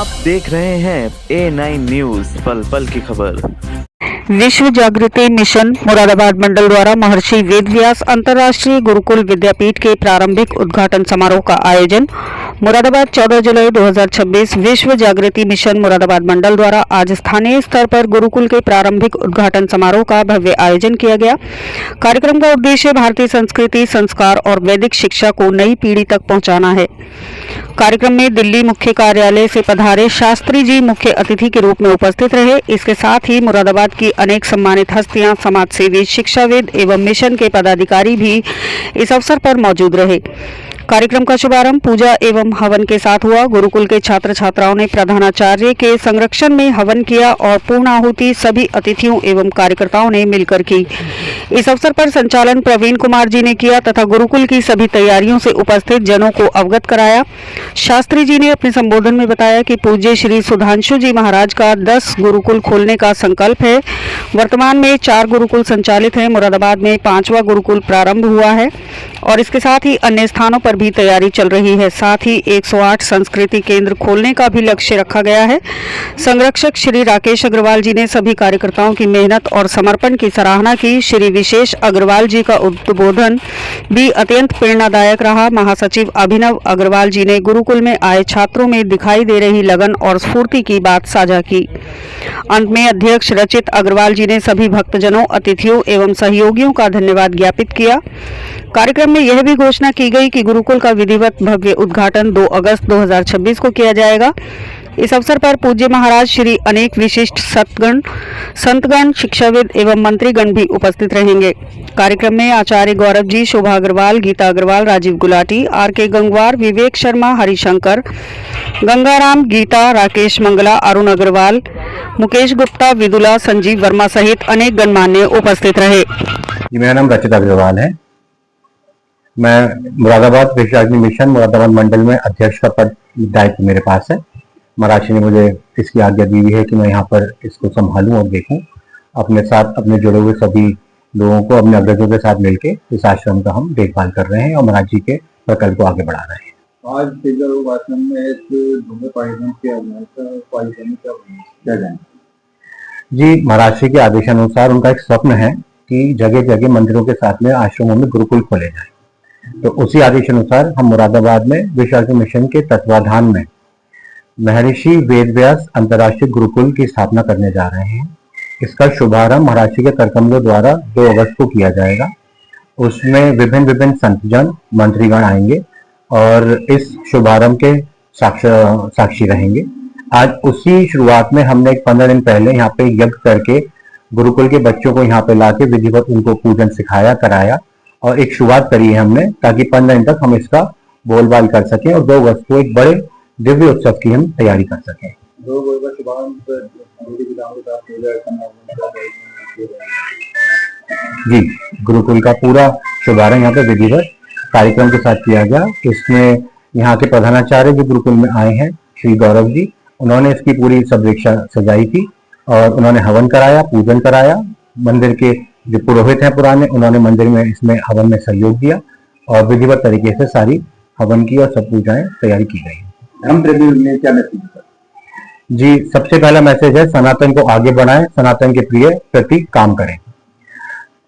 आप देख रहे हैं A9 न्यूज, पल पल की खबर। विश्व जागृति मिशन मुरादाबाद मंडल द्वारा महर्षि वेदव्यास अंतर्राष्ट्रीय गुरुकुल विद्यापीठ के प्रारंभिक उद्घाटन समारोह का आयोजन मुरादाबाद 14 जुलाई 2026। विश्व जागृति मिशन मुरादाबाद मंडल द्वारा आज स्थानीय स्तर पर गुरुकुल के प्रारंभिक उद्घाटन समारोह का भव्य आयोजन किया गया। कार्यक्रम का उद्देश्य भारतीय संस्कृति, संस्कार और वैदिक शिक्षा को नई पीढ़ी तक पहुंचाना है। कार्यक्रम में दिल्ली मुख्य कार्यालय से पधारे शास्त्री जी मुख्य अतिथि के रूप में उपस्थित रहे। इसके साथ ही मुरादाबाद की अनेक सम्मानित हस्तियां, समाजसेवी, शिक्षाविद एवं मिशन के पदाधिकारी भी इस अवसर पर मौजूद रहे। कार्यक्रम का शुभारंभ पूजा एवं हवन के साथ हुआ। गुरुकुल के छात्र छात्राओं ने प्रधानाचार्य के संरक्षण में हवन किया और पूर्ण आहुति सभी अतिथियों एवं कार्यकर्ताओं ने मिलकर की। इस अवसर पर संचालन प्रवीण कुमार जी ने किया तथा गुरुकुल की सभी तैयारियों से उपस्थित जनों को अवगत कराया। शास्त्री जी ने अपने संबोधन में बताया कि पूज्य श्री सुधांशु जी महाराज का 10 गुरुकुल खोलने का संकल्प है। वर्तमान में 4 गुरुकुल संचालित हैं। मुरादाबाद में 5वां गुरुकुल प्रारंभ हुआ है और इसके साथ ही अन्य स्थानों पर भी तैयारी चल रही है। साथ ही 108 संस्कृति केंद्र खोलने का भी लक्ष्य रखा गया है। संरक्षक श्री राकेश अग्रवाल जी ने सभी कार्यकर्ताओं की मेहनत और समर्पण की सराहना की। श्री विशेष अग्रवाल जी का उद्बोधन भी अत्यंत प्रेरणादायक रहा। महासचिव अभिनव अग्रवाल जी ने गुरुकुल में आए छात्रों में दिखाई दे रही लगन और स्फूर्ति की बात साझा की। अंत में अध्यक्ष रचित अग्रवाल जी ने सभी भक्तजनों, अतिथियों एवं सहयोगियों का धन्यवाद ज्ञापित किया। कार्यक्रम में यह भी घोषणा की गई कि गुरुकुल का विधिवत भव्य उद्घाटन 2 अगस्त 2026 को किया जाएगा। इस अवसर पर पूज्य महाराज श्री अनेक विशिष्ट संतगण, शिक्षाविद एवं मंत्रीगण भी उपस्थित रहेंगे। कार्यक्रम में आचार्य गौरव जी, शोभा अग्रवाल, गीता अग्रवाल, राजीव गुलाटी, R.K. गंगवार, विवेक शर्मा, हरिशंकर, गंगाराम, गीता, राकेश मंगला, अरुण अग्रवाल, मुकेश गुप्ता, विदुला, संजीव वर्मा सहित अनेक गणमान्य उपस्थित रहे। मेरा नाम रचित अग्रवाल है। मैं मुरादाबाद विश्व जागृति मिशन मुरादाबाद मंडल में अध्यक्ष का पद दायित्व मेरे पास है। महाराज जी ने मुझे इसकी आज्ञा दी हुई है कि मैं यहाँ पर इसको संभालूं और देखूं। अपने साथ अपने जुड़े हुए सभी लोगों को, अपने अग्रजों के साथ मिलके इस आश्रम का हम देखभाल कर रहे हैं और महाराज जी के प्रकल्प को आगे बढ़ा रहे हैं। आज आश्रम में एक क्या जाने जी, महाराज जी के आदेशानुसार उनका एक स्वप्न है कि जगह जगह मंदिरों के साथ में आश्रमों में गुरुकुल खोले जाए। तो उसी आदेशानुसार हम मुरादाबाद में विश्व जागृति मिशन के तत्वाधान में महर्षि वेदव्यास अंतर्राष्ट्रीय गुरुकुल की स्थापना करने जा रहे हैं। इसका शुभारंभ महाराज जी के करकमलों द्वारा 2 अगस्त को किया जाएगा। उसमें विभिन्न संतजन, मंत्रीगण आएंगे और इस शुभारंभ के साक्षी रहेंगे। आज उसी शुरुआत में हमने 15 दिन पहले यहाँ पे यज्ञ करके गुरुकुल के बच्चों को यहाँ पे लाके विधिवत उनको पूजन सिखाया, कराया और एक शुरुआत करी है हमने, ताकि 15 दिन तक हम इसका बोलबाल कर सकें और 2 अगस्त को एक बड़े दिव्य उत्सव की हम तैयारी कर सकें। जी, गुरुकुल का पूरा शुभारंभ यहाँ पे विधिवत कार्यक्रम के साथ किया गया। इसमें यहाँ के प्रधानाचार्य जो गुरुकुल में आए हैं, श्री गौरव जी, उन्होंने इसकी पूरी सबरीक्षा सजाई थी और उन्होंने हवन कराया, पूजन कराया। मंदिर के जो पुरोहित हैं पुराने, उन्होंने मंदिर में इसमें हवन में सहयोग दिया और विधिवत तरीके से सारी हवन की और सब पूजाएं तैयारी की गई। हम ने क्या मैसेज जी, सबसे पहला मैसेज है सनातन को आगे बढ़ाएं, सनातन के प्रिय प्रति काम करें।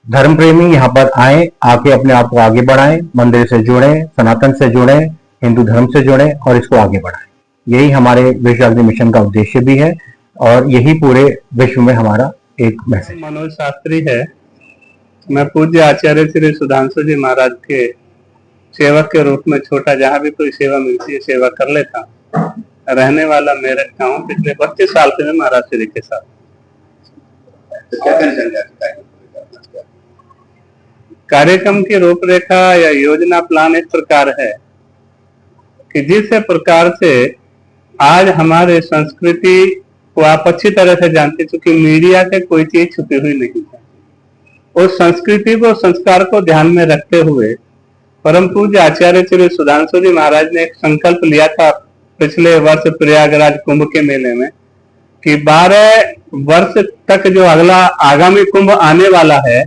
धर्म प्रेमी यहाँ पर आए, आके अपने आप को आगे बढ़ाएं, मंदिर से जुड़ें, सनातन से जुड़ें, हिंदू धर्म से जुड़ें और इसको आगे बढ़ाएं। यही हमारे विश्व जागृति मिशन का उद्देश्य भी है और यही पूरे विश्व में हमारा एक मैसेज। मनोज शास्त्री है। मैं पूज्य आचार्य श्री सुधांशु जी महाराज के सेवक के रूप में छोटा जहाँ भी कोई सेवा मिलती है सेवा कर लेता हूँ। रहने वाला मेरठ का हूँ। पिछले 32 साल से मैं महाराज श्री के साथ। तो क्या करना कार्यक्रम की रूपरेखा या योजना प्लान इस प्रकार है कि जिस प्रकार से आज हमारे संस्कृति को आप अच्छी तरह से जानते, चूंकि मीडिया से कोई चीज छुपी हुई नहीं है। उस संस्कृति को, संस्कार को ध्यान में रखते हुए परम पूज्य आचार्य श्री सुधांशु जी महाराज ने एक संकल्प लिया था पिछले वर्ष प्रयागराज कुंभ के मेले में कि 12 वर्ष तक जो अगला आगामी कुंभ आने वाला है,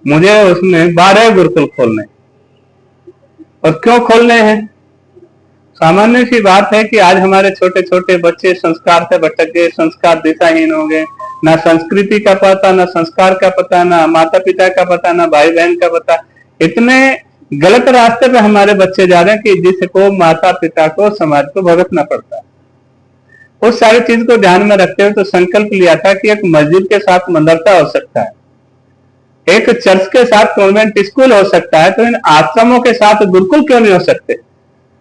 मुझे उसमें 12 गुरुकुल खोलने। और क्यों खोलने हैं? सामान्य सी बात है कि आज हमारे छोटे छोटे बच्चे संस्कार से भटक गए, संस्कार दिशाहीन हो गए, ना संस्कृति का पता, ना संस्कार का पता, ना माता पिता का पता, ना भाई बहन का पता। इतने गलत रास्ते पे हमारे बच्चे जा रहे हैं कि जिसको माता पिता को समाज को भुगतना पड़ता है। उस सारी चीज को ध्यान में रखते हुए तो संकल्प लिया था कि एक मस्जिद के साथ मदरसा हो सकता है, एक चर्च के साथ कॉन्वेंट स्कूल हो सकता है, तो इन आश्रमों के साथ गुरुकुल क्यों नहीं हो सकते।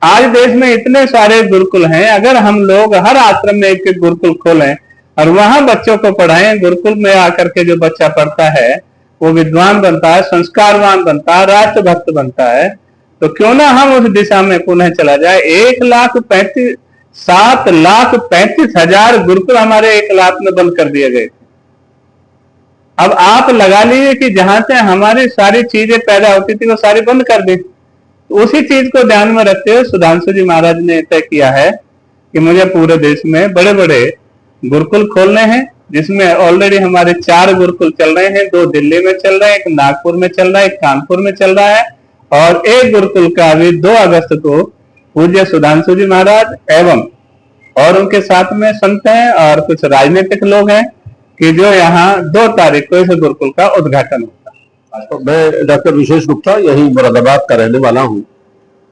आज देश में इतने सारे गुरुकुल हैं, अगर हम लोग हर आश्रम में एक एक गुरुकुल खोलें और वहां बच्चों को पढ़ाएं, गुरुकुल में आकर के जो बच्चा पढ़ता है वो विद्वान बनता है, संस्कारवान बनता है, राष्ट्रभक्त बनता है, तो क्यों ना हम उस दिशा में पुनः चला जाए। 7,35,000 गुरुकुल हमारे 1 लाख में बंद कर दिए गए। अब आप लगा लीजिए कि जहां से हमारी सारी चीजें पैदा होती थी वो सारी बंद कर दी। उसी चीज को ध्यान में रखते हुए सुधांशु जी महाराज ने तय किया है कि मुझे पूरे देश में बड़े बड़े गुरुकुल खोलने हैं, जिसमें ऑलरेडी हमारे 4 गुरुकुल चल रहे हैं। 2 दिल्ली में चल रहे हैं, 1 नागपुर में चल रहा है, 1 कानपुर में चल रहा है, और 1 गुरुकुल का अभी 2 अगस्त को पूज्य सुधांशु जी महाराज एवं और उनके साथ में संत हैं और कुछ राजनीतिक लोग हैं कि जो यहाँ 2 तारीख को इस गुरुकुल का उद्घाटन होगा। तो मैं डॉक्टर विशेष गुप्ता यही मुरादाबाद का रहने वाला हूँ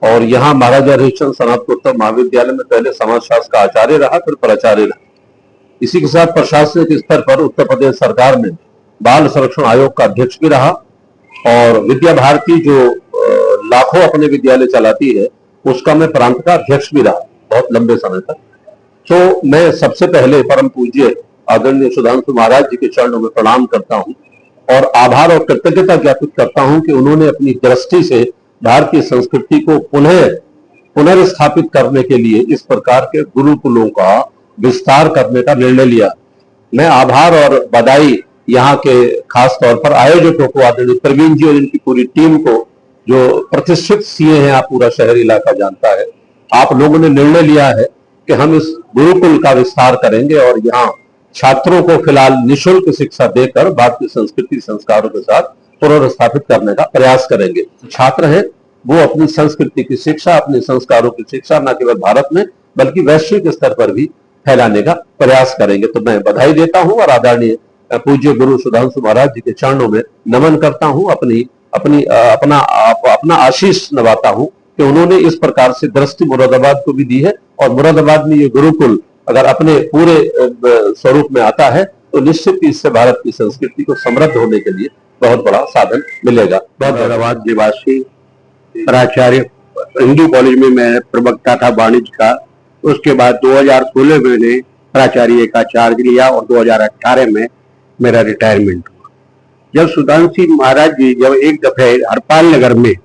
और यहाँ महाराजा हरिश्चंद्र स्नातकोत्तर महाविद्यालय में पहले समाजशास्त्र का आचार्य रहा, फिर प्राचार्य रहा। इसी के साथ प्रशासनिक स्तर पर उत्तर प्रदेश सरकार में बाल संरक्षण आयोग का अध्यक्ष भी रहा और विद्या भारती जो लाखों अपने विद्यालय चलाती है उसका मैं प्रांत का अध्यक्ष भी रहा बहुत लंबे समय तक। तो मैं सबसे पहले परम पूज्य आदरणीय सुधांशु महाराज जी के चरणों में प्रणाम करता हूँ और आभार और कृतज्ञता ज्ञापित करता हूँ कि उन्होंने अपनी दृष्टि से भारतीय संस्कृति को पुनर्स्थापित करने के लिए इस प्रकार के गुरुकुलों का विस्तार करने का निर्णय लिया। मैं आभार और बधाई यहाँ के खास तौर पर आयोजकों को, आदरणीय प्रवीण जी और इनकी पूरी टीम को, जो प्रतिष्ठित सीए हैं, आप पूरा शहरी इलाका जानता है, आप लोगों ने निर्णय लिया है कि हम इस गुरुकुल का विस्तार करेंगे और यहाँ छात्रों को फिलहाल निःशुल्क शिक्षा देकर भारतीय संस्कृति संस्कारों के साथ पुनर्स्थापित करने का प्रयास करेंगे। छात्र हैं वो अपनी संस्कृति की शिक्षा, अपने संस्कारों की शिक्षा न केवल भारत में बल्कि वैश्विक स्तर पर भी फैलाने का प्रयास करेंगे। तो मैं बधाई देता हूं और आदरणीय पूज्य गुरु सुधांशु महाराज जी के चरणों में नमन करता हूं, अपना आशीष नवाता हूं कि उन्होंने इस प्रकार से दृष्टि मुरादाबाद को भी दी है और मुरादाबाद में ये गुरुकुल अगर अपने पूरे स्वरूप में आता है तो निश्चित ही इससे भारत की संस्कृति को समृद्ध होने के लिए बहुत बड़ा साधन मिलेगा। मुरादाबाद निवासी प्राचार्य, हिंदू कॉलेज में मैं प्रवक्ता था वाणिज्य का। उसके बाद 2016 में मैंने प्राचार्य का चार्ज लिया और 2018 में मेरा रिटायरमेंट हुआ। जब सुधांशु महाराज जी जब एक दफे हरपाल नगर में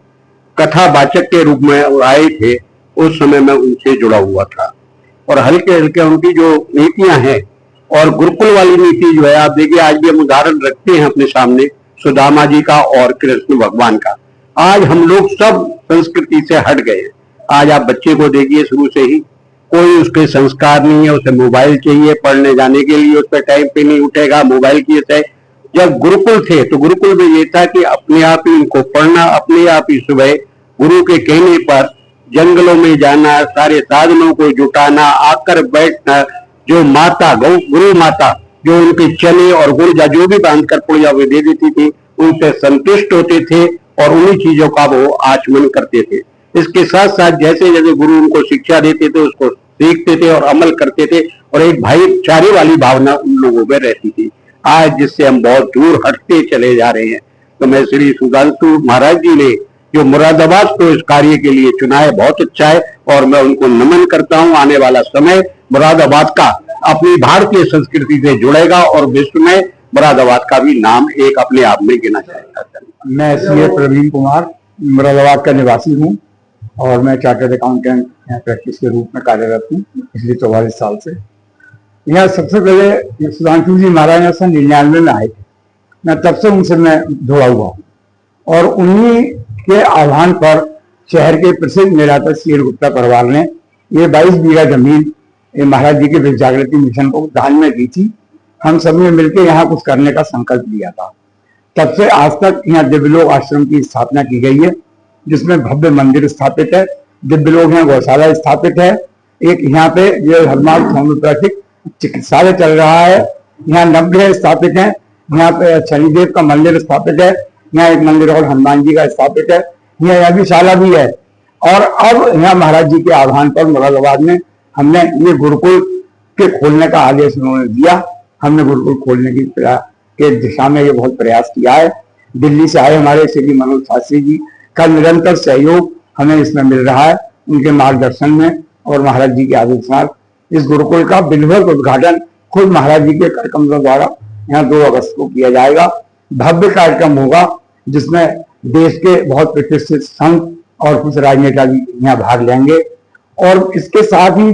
कथावाचक के रूप में आए थे, उस समय मैं उनसे जुड़ा हुआ था और हल्के हल्के उनकी जो नीतियां हैं और गुरुकुल वाली नीति जो है, आप देखिए आज भी हम उदाहरण रखते हैं अपने सामने सुदामा जी का और कृष्ण भगवान का। आज हम लोग सब संस्कृति से हट गए। आज आप बच्चे को देखिए, शुरू से ही कोई उसके संस्कार नहीं है, उसे मोबाइल चाहिए पढ़ने जाने के लिए, उस पर टाइम पे नहीं उठेगा, मोबाइल की है। जब गुरुकुल थे तो गुरुकुल में ये था कि अपने आप ही उनको पढ़ना, अपने आप ही सुबह गुरु के कहने पर जंगलों में जाना, सारे साधनों को जुटाना, आकर बैठना, जो माता गुरु माता जो उनके चने और गुर्जा जो भी बांध कर पूजा वे दे देती थी, उनसे संतुष्ट होते थे और उन्हीं चीजों का वो आचमन करते थे। इसके साथ साथ जैसे जैसे गुरु उनको शिक्षा देते थे उसको सीखते थे और अमल करते थे और एक भाईचारे वाली भावना उन लोगों में रहती थी। आज जिससे हम बहुत दूर हटते चले जा रहे हैं। तो मैं श्री सुधांशु महाराज जी ने जो मुरादाबाद को इस कार्य के लिए चुना है, बहुत अच्छा है और मैं उनको नमन करता हूं। आने वाला समय मुरादाबाद का अपनी भारतीय संस्कृति से जुड़ेगा और विश्व में मुरादाबाद का भी नाम एक अपने आप में गिना जाएगा। मैं सीए प्रवीण कुमार मुरादाबाद का निवासी हूं और मैं चार्टर्ड अकाउंटेंट यहाँ प्रैक्टिस के रूप में कार्यरत हूँ पिछले 44 साल से। यहाँ सबसे पहले सुधांशु जी महाराज 1999 में आए थे, मैं तब से उनसे मैं जुड़ा हुआ हूँ और उन्हीं के आह्वान पर शहर के प्रसिद्ध निरातर सीएल गुप्ता परिवार ने ये 22 बीघा जमीन महाराज जी के विश्व जागृति मिशन को दान में दी थी। हम सब ने मिलकर यहाँ कुछ करने का संकल्प लिया था। तब से आज तक यहाँ दिव्यलोक आश्रम की स्थापना की गई है, जिसमें भव्य मंदिर स्थापित है, दिव्य लोग हैं, गौशाला स्थापित है। एक यहाँ पे ये हनुमान होम्योपैथिक चिकित्सालय चल रहा है। यहाँ नवग्रह स्थापित है। यहाँ पे शनिदेव का मंदिर स्थापित है। यहाँ एक मंदिर और हनुमान जी का स्थापित है। यहाँ यज्ञशाला भी है। और अब यहाँ महाराज जी के आह्वान पर मुरादाबाद में हमने ये गुरुकुल के खोलने का आदेश उन्होंने दिया। हमने गुरुकुल खोलने की के दिशा में ये बहुत प्रयास किया है। दिल्ली से आए हमारे श्री मनोज शास्त्री जी का निरंतर सहयोग हमें इसमें मिल रहा है, उनके मार्गदर्शन में और महाराज जी के आदेशानुसार इस गुरुकुल का विधिवत उद्घाटन खुद महाराज जी के कार्यक्रमों द्वारा यहाँ 2 अगस्त को किया जाएगा। भव्य कार्यक्रम होगा जिसमें देश के बहुत प्रतिष्ठित संत और कुछ राजनेता भी यहाँ भाग लेंगे। और इसके साथ ही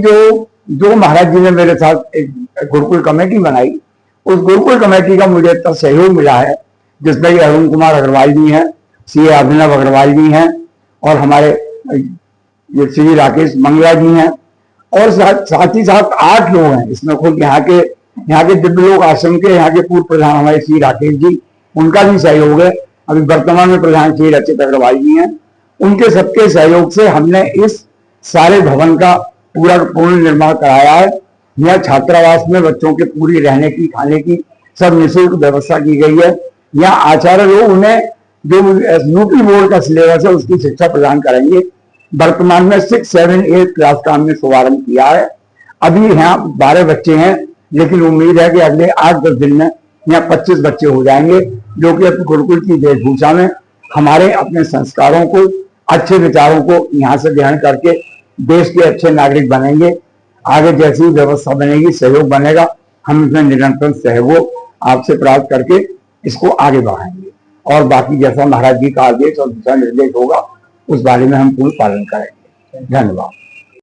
जो महाराज जी ने मेरे साथ एक गुरुकुल कमेटी बनाई, उस गुरुकुल कमेटी का मुझे इतना सहयोग मिला है, जिसमें अरुण कुमार अग्रवाल जी हैं, सी अभिनव अग्रवाल जी हैं और हमारे ये श्री राकेश मंगला जी हैं और साथ ही साथ 8 लोग हैं इसमें। खुद यहाँ के दिव्य लोग आश्रम के यहाँ के पूर्व प्रधान हमारे श्री राकेश जी, उनका भी सहयोग है। अभी वर्तमान में प्रधान श्री रचित अग्रवाल जी हैं। उनके सबके सहयोग से हमने इस सारे भवन का पूर्ण निर्माण कराया है। यहाँ छात्रावास में बच्चों के पूरी रहने की, खाने की सब निःशुल्क व्यवस्था की गई है। यहाँ आचार्य लोग उन्हें जो यूपी बोर्ड का सिलेबस है उसकी शिक्षा प्रदान करेंगे। वर्तमान में 6, 7, 8 क्लास का हमने शुभारंभ किया है। अभी यहाँ 12 बच्चे हैं, लेकिन उम्मीद है कि अगले 8-10 दिन में यहाँ 25 बच्चे हो जाएंगे, जो कि गुरुकुल की वेशभूषा में हमारे अपने संस्कारों को, अच्छे विचारों को यहाँ से ग्रहण करके देश के अच्छे नागरिक बनेंगे। आगे जैसी व्यवस्था बनेगी, सहयोग बनेगा, हम इसमें निरंतर सहयोग आपसे प्राप्त करके इसको आगे बढ़ाएंगे। और बाकी जैसा महाराज जी का आदेश और दिशा निर्देश होगा उस बारे में हम पूर्ण पालन करेंगे। धन्यवाद।